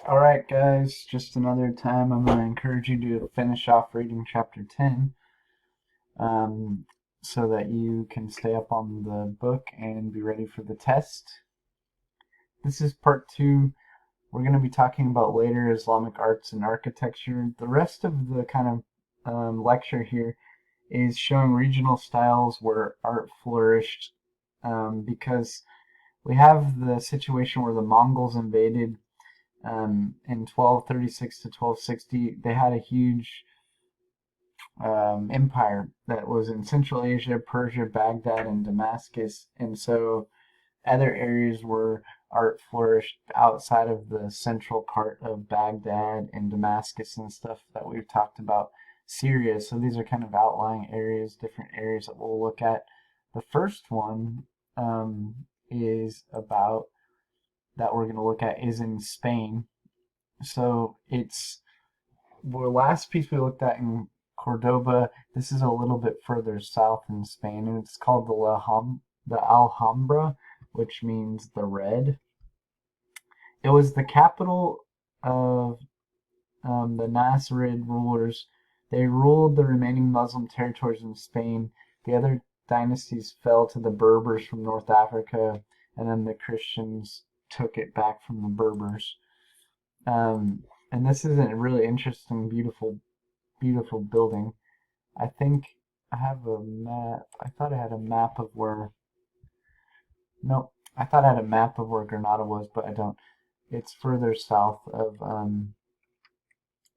Alright, guys, just another time I'm going to encourage you to finish off reading chapter 10 um, so that you can stay up on the book and be ready for the test. This is part 2. We're going to be talking about later Islamic arts and architecture. The rest of the kind of lecture here is showing regional styles where art flourished because we have the situation where the Mongols invaded in 1236 to 1260. They had a huge empire that was in Central Asia, Persia, Baghdad, and Damascus. And so other areas where art flourished outside of the central part of Baghdad and Damascus and stuff that we've talked about. Syria. So these are kind of outlying areas, different areas that we'll look at. The first one is about that we're going to look at is in Spain. So it's the last piece we looked at in Cordoba. This is a little bit further south in Spain, and it's called the Alhambra, which means the red. It was the capital of the Nasrid rulers. They ruled the remaining Muslim territories in Spain. The other dynasties fell to the Berbers from North Africa, and then the Christians took it back from the Berbers. And this is a really interesting, beautiful building. I think I have a map. I thought I had a map of where. No, I thought I had a map of where Granada was, but I don't. It's further south of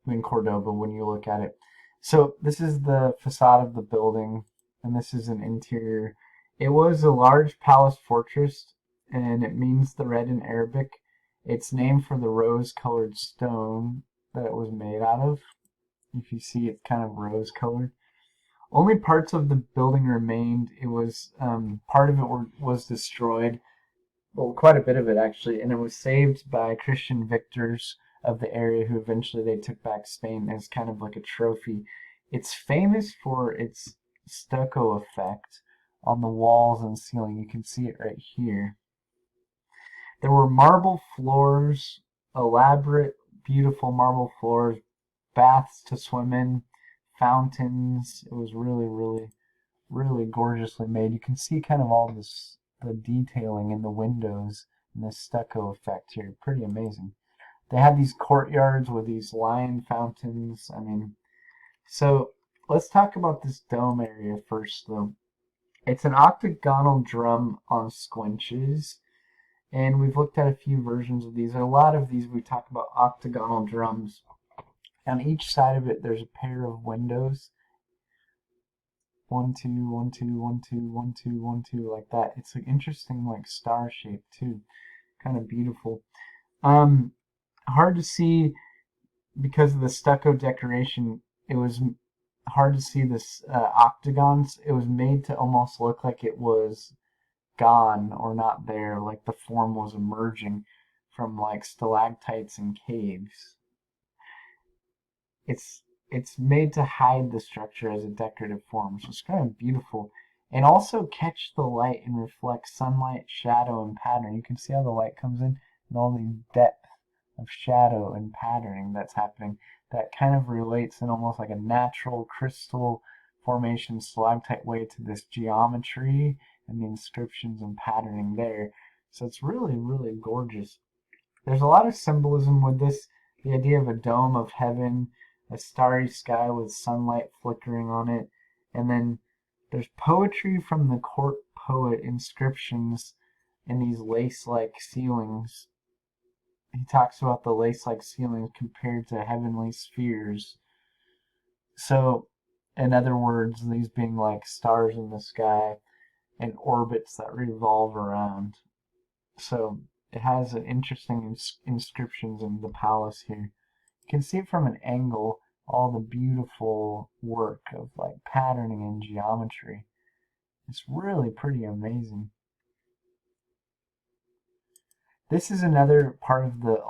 in Cordoba when you look at it. So this is the facade of the building, and this is an interior. It was a large palace fortress, and it means the red in Arabic. It's named for the rose-colored stone that it was made out of. If you see, it's kind of rose-colored. Only parts of the building remained. It was part of it was destroyed. Well, quite a bit of it actually, and it was saved by Christian victors of the area who eventually they took back Spain as kind of like a trophy. It's famous for its stucco effect on the walls and ceiling. You can see it right here. There were marble floors, elaborate, beautiful marble floors, baths to swim in, fountains. It was really gorgeously made. You can see kind of all this, the detailing in the windows and the stucco effect here. Pretty amazing. They had these courtyards with these lion fountains. I mean, so let's talk about this dome area first, though. It's an octagonal drum on squinches. And we've looked at a few versions of these. A lot of these we talk about octagonal drums. On each side of it, there's a pair of windows. 1, 2, 1, 2, 1, 2, 1, 2, 1, 2, like that. It's an interesting, like, star shape, too. Kind of beautiful. Hard to see because of the stucco decoration. It was hard to see this octagons. It was made to almost look like it was gone or not there, like the form was emerging from like stalactites and caves. It's made to hide the structure as a decorative form, so it's kind of beautiful. And also catch the light and reflect sunlight, shadow, and pattern. You can see how the light comes in and all the depth of shadow and patterning that's happening. That kind of relates in almost like a natural crystal formation stalactite way to this geometry and the inscriptions and patterning there. So it's really gorgeous. There's a lot of symbolism with this. The idea of a dome of heaven, a starry sky with sunlight flickering on it, and then there's poetry from the court poet, inscriptions in these lace-like ceilings. He talks about the lace-like ceilings compared to heavenly spheres. So, in other words, these being like stars in the sky and orbits that revolve around. So it has an interesting inscriptions in the palace here. You can see from an angle all the beautiful work of like patterning and geometry. It's really pretty amazing. This is another part of the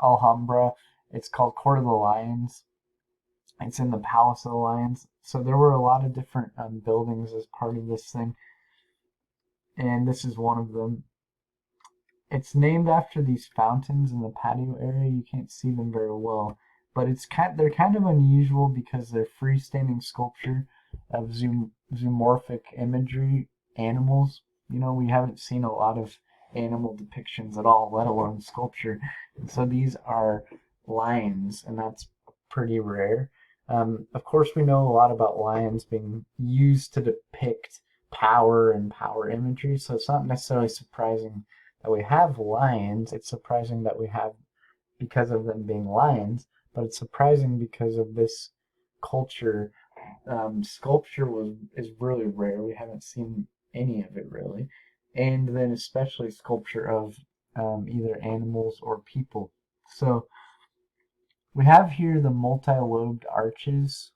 Alhambra. It's called Court of the Lions. It's in the Palace of the Lions. So there were a lot of different buildings as part of this thing. And this is one of them. It's named after these fountains in the patio area. You can't see them very well, but they're kind of unusual because they're freestanding sculpture of zoomorphic imagery animals. We haven't seen a lot of animal depictions at all, let alone sculpture. And so these are lions, and that's pretty rare. Of course, we know a lot about lions being used to depict power and power imagery, so it's not necessarily surprising that we have lions. It's surprising that we have because of them being lions, but it's surprising because of this culture. Sculpture is really rare. We haven't seen any of it really, and then especially sculpture of either animals or people. So we have here the multi-lobed arches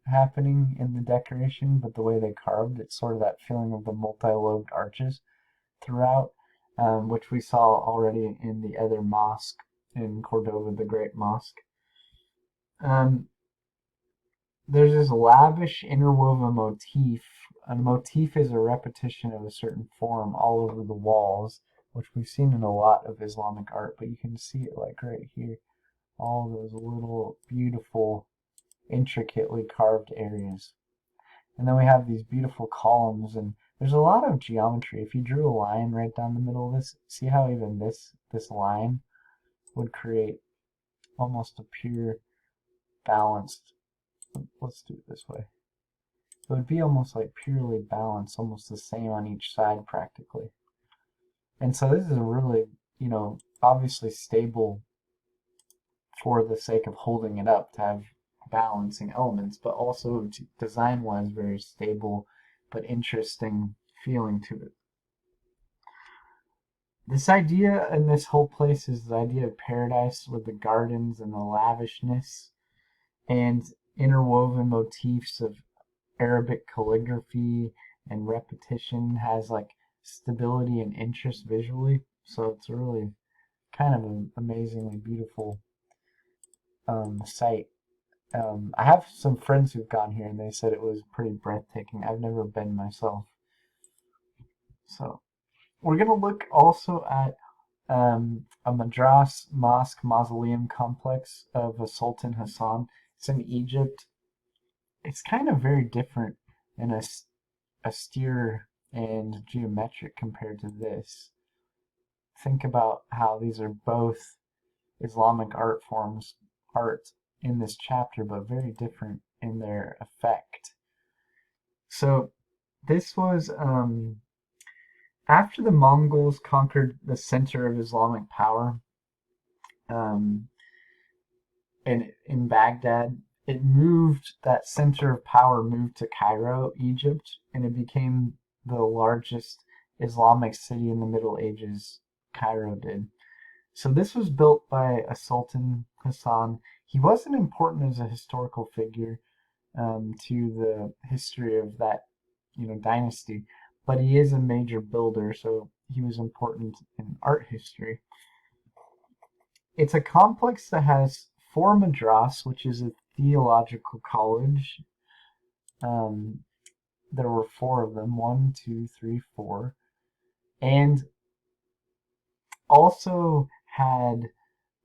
happening in the decoration, but the way they carved, it's sort of that feeling of the multi-lobed arches throughout, which we saw already in the other mosque in Cordova, the Great Mosque. There's this lavish interwoven motif. A motif is a repetition of a certain form all over the walls, which we've seen in a lot of Islamic art, but you can see it like right here. All those little beautiful, intricately carved areas. And then we have these beautiful columns, and there's a lot of geometry. If you drew a line right down the middle of this, see how even this line would create almost a pure balanced. Let's do it this way. It would be almost like purely balanced, almost the same on each side practically. And so this is a really, obviously stable for the sake of holding it up to have balancing elements, but also design-wise very stable but interesting feeling to it. This idea in this whole place is the idea of paradise with the gardens and the lavishness and interwoven motifs of Arabic calligraphy and repetition has like stability and interest visually. So it's really kind of an amazingly beautiful site. I have some friends who've gone here and they said it was pretty breathtaking. I've never been myself. So we're going to look also at a Madras mosque mausoleum complex of a Sultan Hassan. It's in Egypt. It's kind of very different and austere and geometric compared to this. Think about how these are both Islamic art forms, art in this chapter, but very different in their effect. So this was after the Mongols conquered the center of Islamic power in Baghdad. That center of power moved to Cairo, Egypt, and it became the largest Islamic city in the Middle Ages. Cairo did. So this was built by a Sultan Hassan. He wasn't important as a historical figure to the history of that, dynasty, but he is a major builder, so he was important in art history. It's a complex that has 4 madras, which is a theological college. There were 4 of them, 1, 2, 3, 4, and also had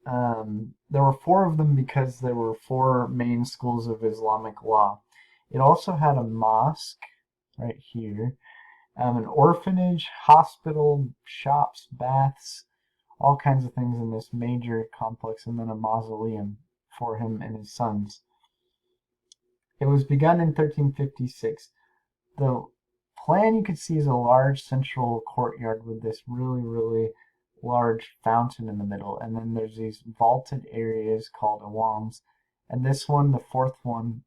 there were 4 of them because there were 4 main schools of Islamic law. It also had a mosque right here, an orphanage, hospital, shops, baths, all kinds of things in this major complex, and then a mausoleum for him and his sons. It was begun in 1356. The plan you could see is a large central courtyard with this really, really large fountain in the middle, and then there's these vaulted areas called awams, and this one, the 4th one,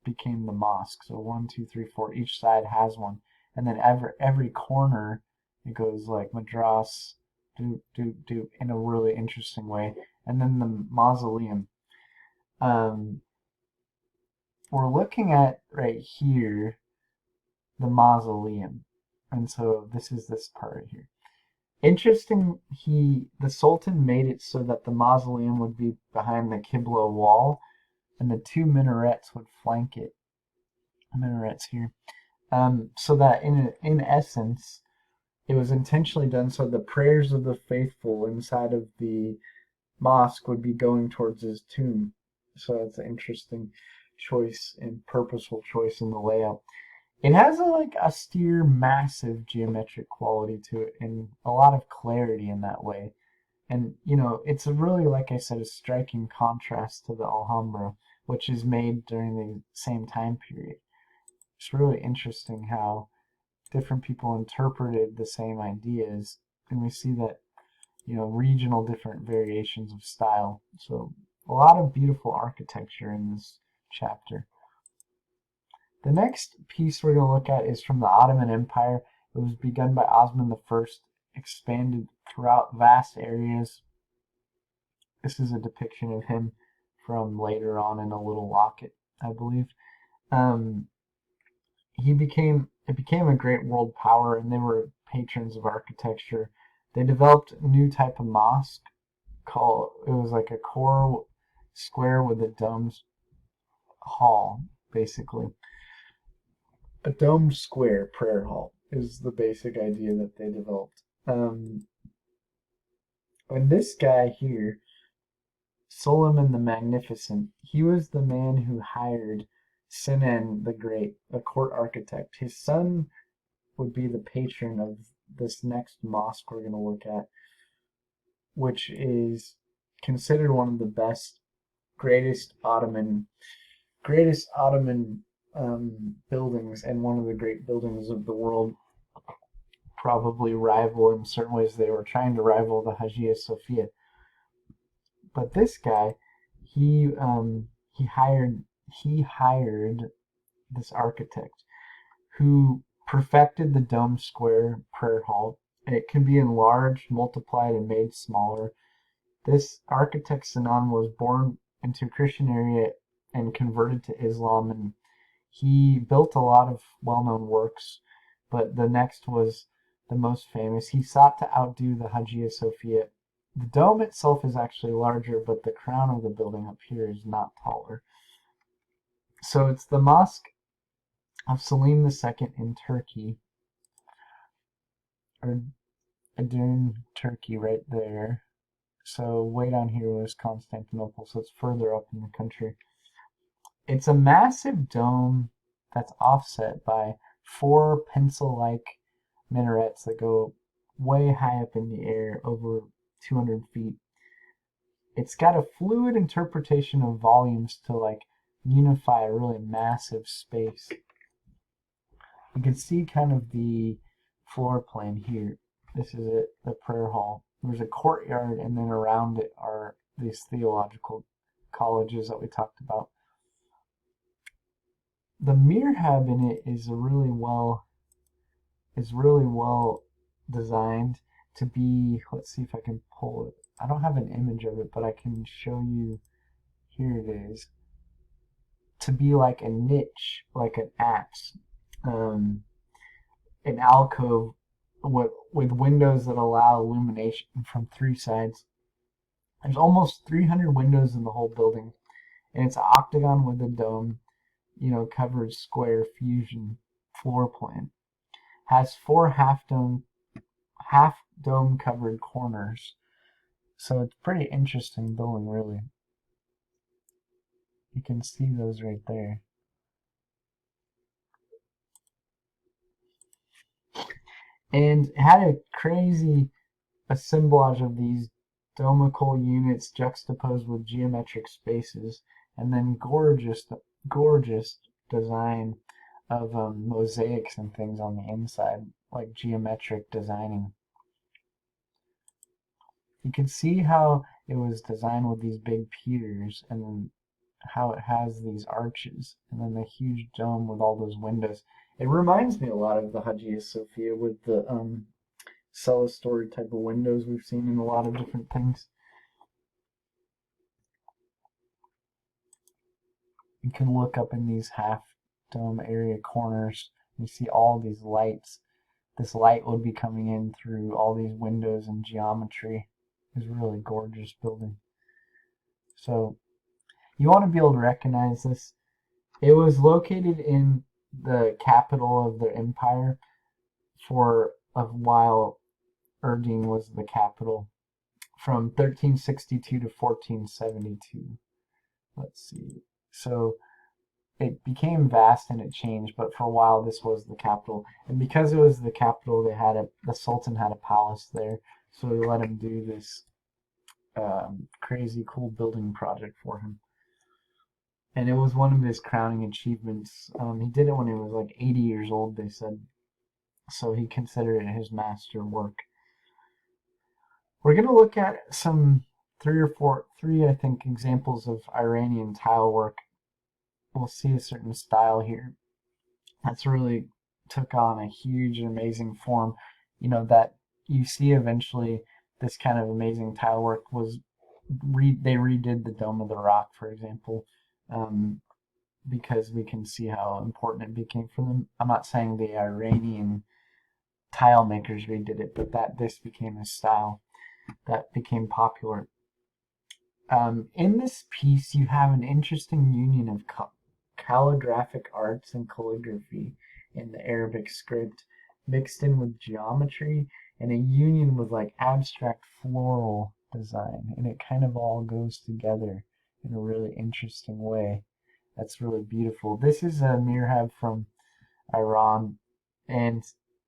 became the mosque. So 1, 2, 3, 4, each side has one, and then every corner it goes like madras, do in a really interesting way, and then the mausoleum. We're looking at right here the mausoleum, and so this is this part right here. Interesting, the Sultan made it so that the mausoleum would be behind the Qibla wall, and the 2 minarets would flank it. Minarets here, so that in essence, it was intentionally done so the prayers of the faithful inside of the mosque would be going towards his tomb. So it's an interesting choice and purposeful choice in the layout. It has a like austere, massive geometric quality to it, and a lot of clarity in that way. And it's a really, like I said, a striking contrast to the Alhambra, which is made during the same time period. It's really interesting how different people interpreted the same ideas, and we see that regional different variations of style. So a lot of beautiful architecture in this chapter. The next piece we're going to look at is from the Ottoman Empire. It was begun by Osman I, expanded throughout vast areas. This is a depiction of him from later on in a little locket, I believe. Um, it became a great world power, and they were patrons of architecture. They developed a new type of mosque it was like a core square with a domed hall, basically. A domed square prayer hall is the basic idea that they developed. And this guy here, Suleiman the Magnificent, he was the man who hired Sinan the Great, a court architect. His son would be the patron of this next mosque we're going to look at, which is considered one of the best, greatest Ottoman buildings, and one of the great buildings of the world. Probably rival in certain ways. They were trying to rival the Hagia Sophia. But this guy, he hired this architect who perfected the dome square prayer hall. It can be enlarged, multiplied, and made smaller. This architect Sinan was born into a Christian area and converted to Islam, and he built a lot of well-known works, but the next was the most famous. He sought to outdo the Hagia Sophia. The dome itself is actually larger, but the crown of the building up here is not taller. So it's the Mosque of Selim II in Turkey, or Edirne, Turkey, right there. So way down here was Constantinople, so it's further up in the country. It's a massive dome that's offset by 4 pencil-like minarets that go way high up in the air, over 200 feet. It's got a fluid interpretation of volumes to like unify a really massive space. You can see kind of the floor plan here. This is it, the prayer hall. There's a courtyard, and then around it are these theological colleges that we talked about. The mirhab in it is really well designed to be. Let's see if I can pull it. I don't have an image of it, but I can show you. Here it is. To be like a niche, like an apse, an alcove with windows that allow illumination from 3 sides. There's almost 300 windows in the whole building, and it's an octagon with a dome, covered square fusion floor plan. Has 4 half dome covered corners. So it's pretty interesting building, really. You can see those right there. And it had a crazy assemblage of these domical units juxtaposed with geometric spaces, and then gorgeous design of mosaics and things on the inside, like geometric designing. You can see how it was designed with these big piers, and then how it has these arches, and then the huge dome with all those windows. It reminds me a lot of the Hagia Sophia with the clerestory type of windows we've seen in a lot of different things. You can look up in these half dome area corners, and you see all these lights. This light would be coming in through all these windows and geometry. It's a really gorgeous building. So you want to be able to recognize this. It was located in the capital of the empire for of while Erding was the capital from 1362 to 1472. Let's see. So it became vast and it changed, but for a while this was the capital. And because it was the capital, the Sultan had a palace there, so they let him do this crazy cool building project for him. And it was one of his crowning achievements. He did it when he was like 80 years old, they said. So he considered it his master work. We're going to look at three, I think, examples of Iranian tile work. We'll see a certain style here that's really took on a huge, amazing form. That you see eventually this kind of amazing tile work was, they redid the Dome of the Rock, for example, because we can see how important it became for them. I'm not saying the Iranian tile makers redid it, but that this became a style that became popular. In this piece, you have an interesting union of calligraphic arts and calligraphy in the Arabic script mixed in with geometry, and a union with like abstract floral design, and it kind of all goes together in a really interesting way. That's really beautiful. This is a mirhab from Iran, and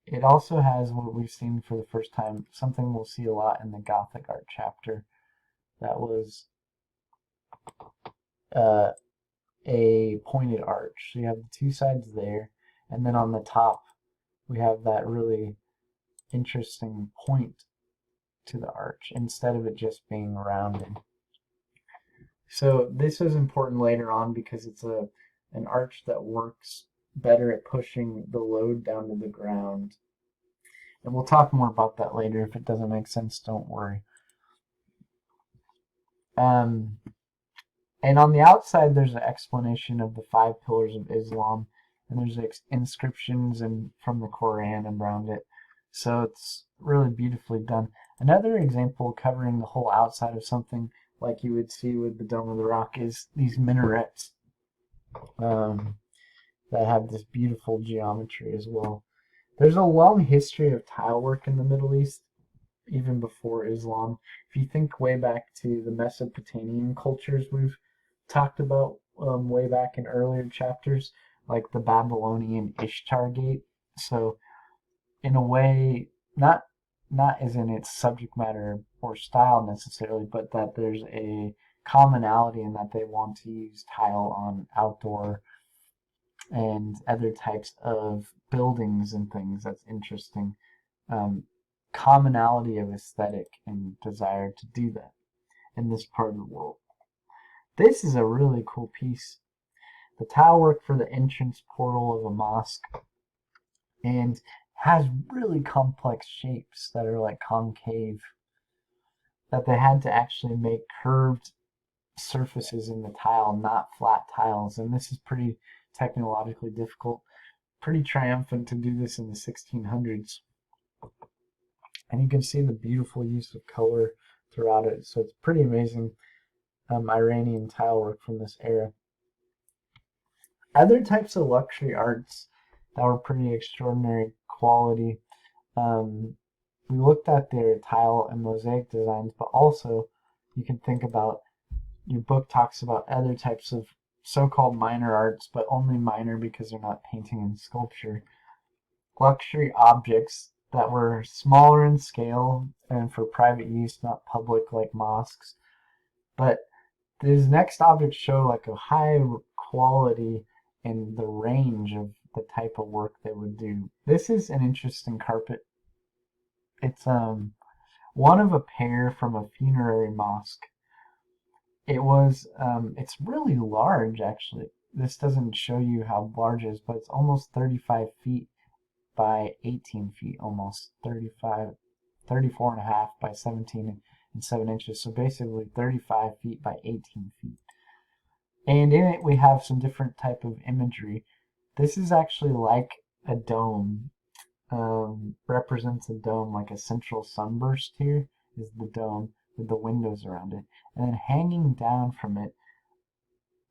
it also has what we've seen for the first time, something we'll see a lot in the Gothic art chapter. That was a pointed arch. So you have the two sides there, and then on the top we have that really interesting point to the arch instead of it just being rounded. So this is important later on because it's an arch that works better at pushing the load down to the ground. And we'll talk more about that later. If it doesn't make sense, don't worry. And on the outside, there's an explanation of the 5 pillars of Islam, and there's inscriptions from the Quran around it. So it's really beautifully done. Another example covering the whole outside of something, like you would see with the Dome of the Rock, is these minarets that have this beautiful geometry as well. There's a long history of tile work in the Middle East, even before Islam. If you think way back to the Mesopotamian cultures we've talked about way back in earlier chapters, like the Babylonian Ishtar Gate. So in a way, not as in its subject matter or style necessarily, but that there's a commonality in that they want to use tile on outdoor and other types of buildings and things. That's interesting. Commonality of aesthetic and desire to do that in this part of the world. This is a really cool piece. The tile work for the entrance portal of a mosque, and has really complex shapes that are like concave, that they had to actually make curved surfaces in the tile, not flat tiles. And this is pretty technologically difficult. Pretty triumphant to do this in the 1600s. And you can see the beautiful use of color throughout it. So it's pretty amazing Iranian tile work from this era. Other types of luxury arts that were pretty extraordinary quality. We looked at their tile and mosaic designs, but also you can think about, your book talks about other types of so-called minor arts, but only minor because they're not painting and sculpture. Luxury objects that were smaller in scale and for private use, not public like mosques. But these next objects show like a high quality in the range of the type of work they would do. This is an interesting carpet. It's one of a pair from a funerary mosque. It's really large actually. This doesn't show you how large it is, but it's almost 35 feet by 18 feet, almost 34 and a half by 17 and 7 inches. So basically 35 feet by 18 feet. And in it we have some different type of imagery. This is actually like a dome. Represents a dome, like a central sunburst here is the dome with the windows around it. And then hanging down from it,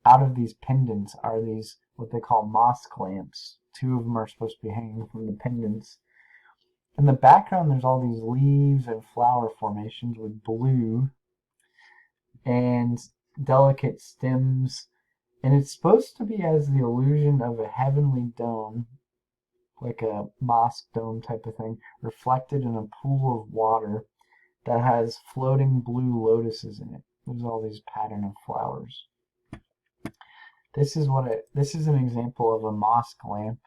out of these pendants, are these what they call mosque lamps. 2 of them are supposed to be hanging from the pendants. In the background, there's all these leaves and flower formations with blue and delicate stems, and it's supposed to be as the illusion of a heavenly dome, like a mosque dome type of thing, reflected in a pool of water that has floating blue lotuses in it. There's all these pattern of flowers. This is an example of a mosque lamp.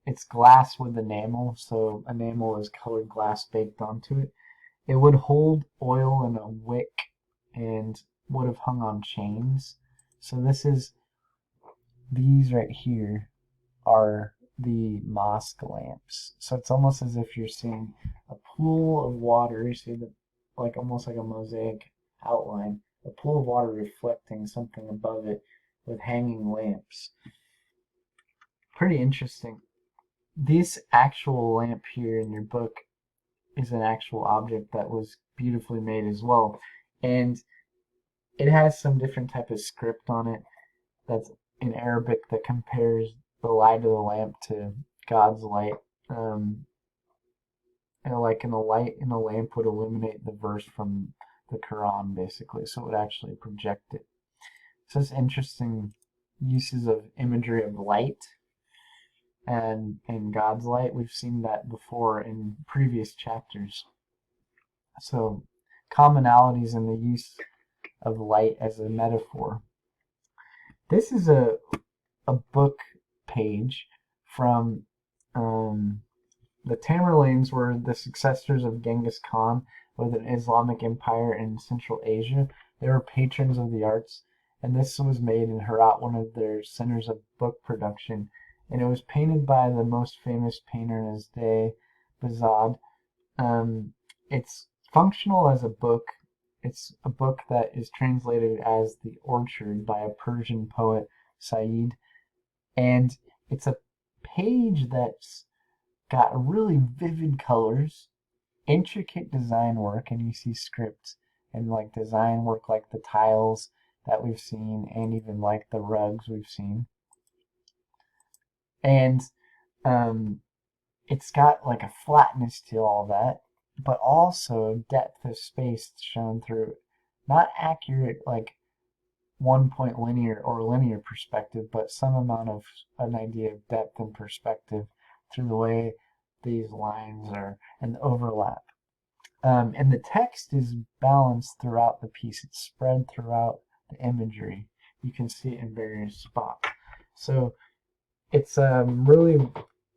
It's glass with enamel, so enamel is colored glass baked onto it. It would hold oil in a wick and would have hung on chains. So these right here are the mosque lamps. So it's almost as if you're seeing a pool of water. You see like almost like a mosaic outline, a pool of water reflecting something above it with hanging lamps. Pretty interesting. This actual lamp here in your book is an actual object that was beautifully made as well. And it has some different type of script on it that's in Arabic that compares the light of the lamp to God's light. And like in a light in a lamp would illuminate the verse from the Quran, basically, so it would actually project it. So it's interesting uses of imagery of light and God's light. We've seen that before in previous chapters. So commonalities in the use of light as a metaphor. This is a book page from the Tamerlanes were the successors of Genghis Khan with an Islamic empire in Central Asia. They were patrons of the arts, and this was made in Herat, one of their centers of book production. And it was painted by the most famous painter in his day, Behzad. It's functional as a book. It's a book that is translated as The Orchard by a Persian poet, Said. And it's a page that's got really vivid colors, intricate design work, and you see scripts and like design work like the tiles that we've seen and even like the rugs we've seen. And it's got like a flatness to all that, but also depth of space shown through not accurate like one point linear perspective, but some amount of an idea of depth and perspective through the way these lines are and the overlap. And the text is balanced throughout the piece. It's spread throughout the imagery. You can see it in various spots. So it's really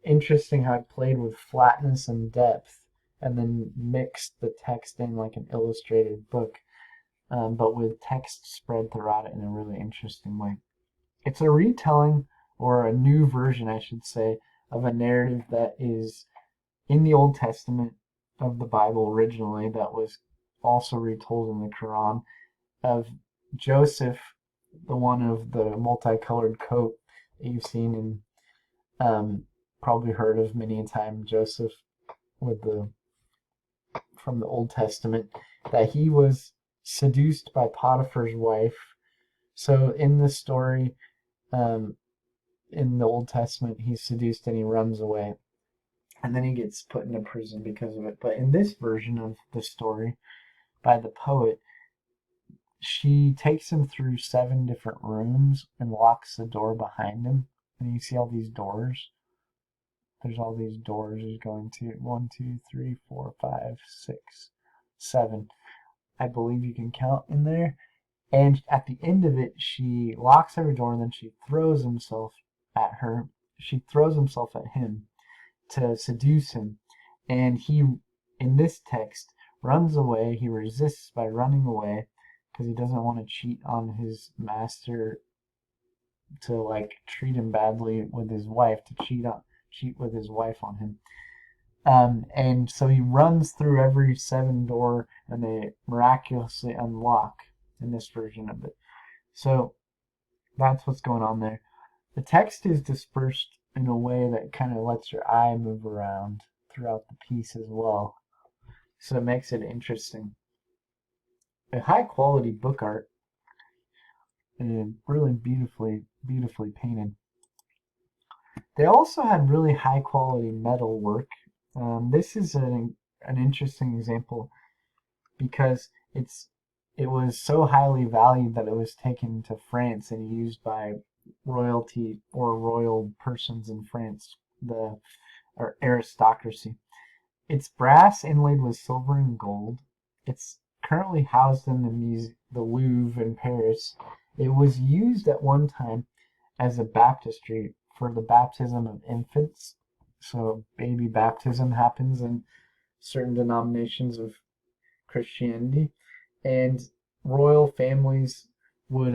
interesting how it played with flatness and depth and then mixed the text in like an illustrated book, but with text spread throughout it in a really interesting way. It's a retelling, or a new version, I should say, of a narrative that is in the Old Testament of the Bible originally, that was also retold in the Quran, of Joseph, the one of the multicolored coat that you've seen and probably heard of many a time, Joseph with from the Old Testament, that he was seduced by Potiphar's wife. So in the story, in the Old Testament, he's seduced and he runs away. And then he gets put into prison because of it. But in this version of the story, by the poet, she takes him through 7 different rooms and locks the door behind him. And you see all these doors. There's all these doors he's going to. 1, 2, 3, 4, 5, 6, 7. I believe you can count in there. And at the end of it, she locks every door and then she throws himself at her. She throws himself at him to seduce him. And he, in this text, runs away. He resists by running away because he doesn't want to cheat on his master, to like treat him badly with his wife, to cheat with his wife on him. And so he runs through every 7 door and they miraculously unlock in this version of it. So that's what's going on there. The text is dispersed in a way that kind of lets your eye move around throughout the piece as well. So it makes it interesting. A high quality book art, and really beautifully painted. They also had really high quality metal work This is an interesting example because it was so highly valued that it was taken to France and used by royalty or royal persons in France, the or aristocracy. It's brass inlaid with silver and gold. It's currently housed in the Louvre in Paris. It was used at one time as a baptistry for the baptism of infants. So baby baptism happens in certain denominations of Christianity, and royal families would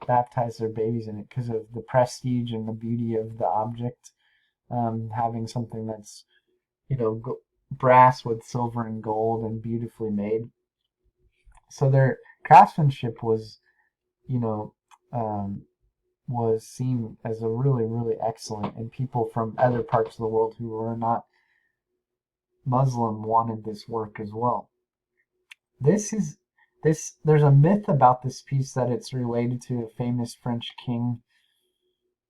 baptize their babies in it because of the prestige and the beauty of the object, having something that's brass with silver and gold and beautifully made. So their craftsmanship was, you know, um, was seen as a really excellent, and people from other parts of the world who were not Muslim wanted this work as well. This is this. There's a myth about this piece that it's related to a famous French king.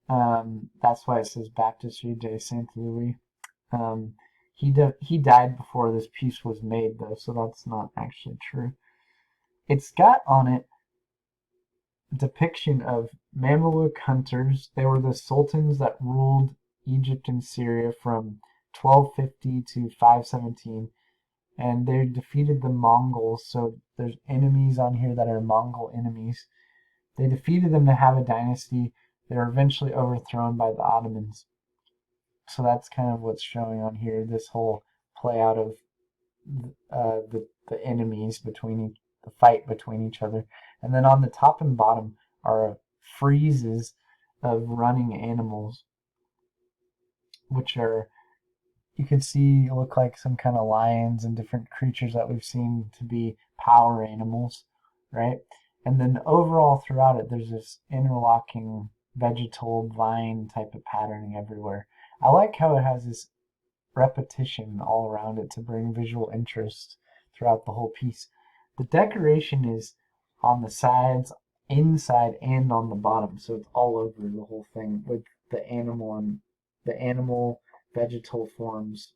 That's why it says Baptistry de Saint Louis. Um, he died before this piece was made, though, so that's not actually true. It's got on it a depiction of Mamluk hunters. They were the sultans that ruled Egypt and Syria from 1250 to 517, and they defeated the Mongols. So there's enemies on here that are Mongol enemies. They defeated them to have a dynasty. They were eventually overthrown by the Ottomans. So that's kind of what's showing on here. This whole play out of the enemies between the fight between each other, and then on the top and bottom are friezes of running animals, which are you can see look like some kind of lions and different creatures that we've seen to be power animals, right? And then overall throughout it, there's this interlocking vegetal vine type of patterning everywhere. I like how it has this repetition all around it to bring visual interest throughout the whole piece. The decoration is on the sides, inside, and on the bottom, so it's all over the whole thing with the animal vegetal forms.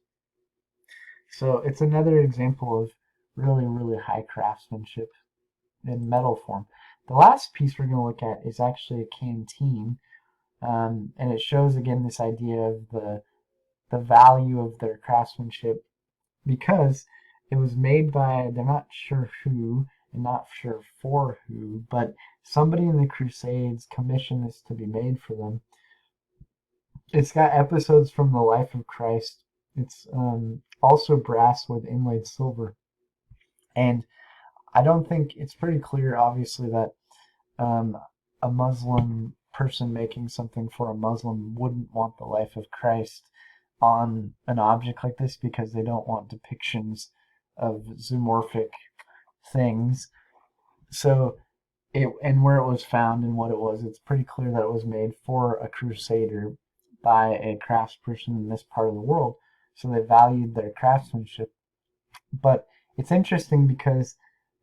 So it's another example of really high craftsmanship in metal form. The last piece we're going to look at is actually a canteen, and it shows again this idea of the value of their craftsmanship because it was made by they're not sure who and not sure for who, but somebody in the Crusades commissioned this to be made for them. It's got episodes from the life of Christ. It's also brass with inlaid silver, and I don't think it's pretty clear, obviously, that um, a Muslim person making something for a Muslim wouldn't want the life of Christ on an object like this because they don't want depictions of zoomorphic things. So, and where it was found and what it was, it's pretty clear that it was made for a crusader by a craftsperson in this part of the world. So they valued their craftsmanship. But it's interesting because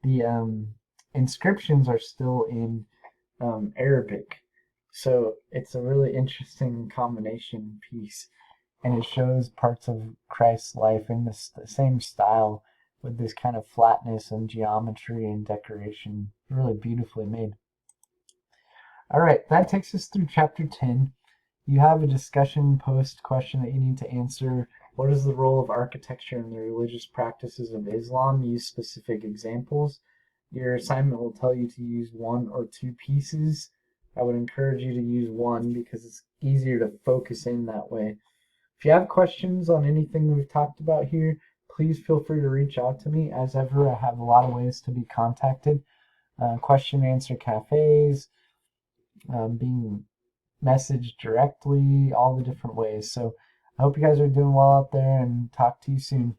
the inscriptions are still in Arabic. So it's a really interesting combination piece, and it shows parts of Christ's life in the same style with this kind of flatness and geometry and decoration, really beautifully made. All right, that takes us through chapter 10. You have a discussion post question that you need to answer. What is the role of architecture in the religious practices of Islam? Use specific examples. Your assignment will tell you to use one or two pieces. I would encourage you to use one because it's easier to focus in that way. If you have questions on anything we've talked about here, please feel free to reach out to me. As ever, I have a lot of ways to be contacted. Question and answer cafes, being messaged directly, all the different ways. So I hope you guys are doing well out there and talk to you soon.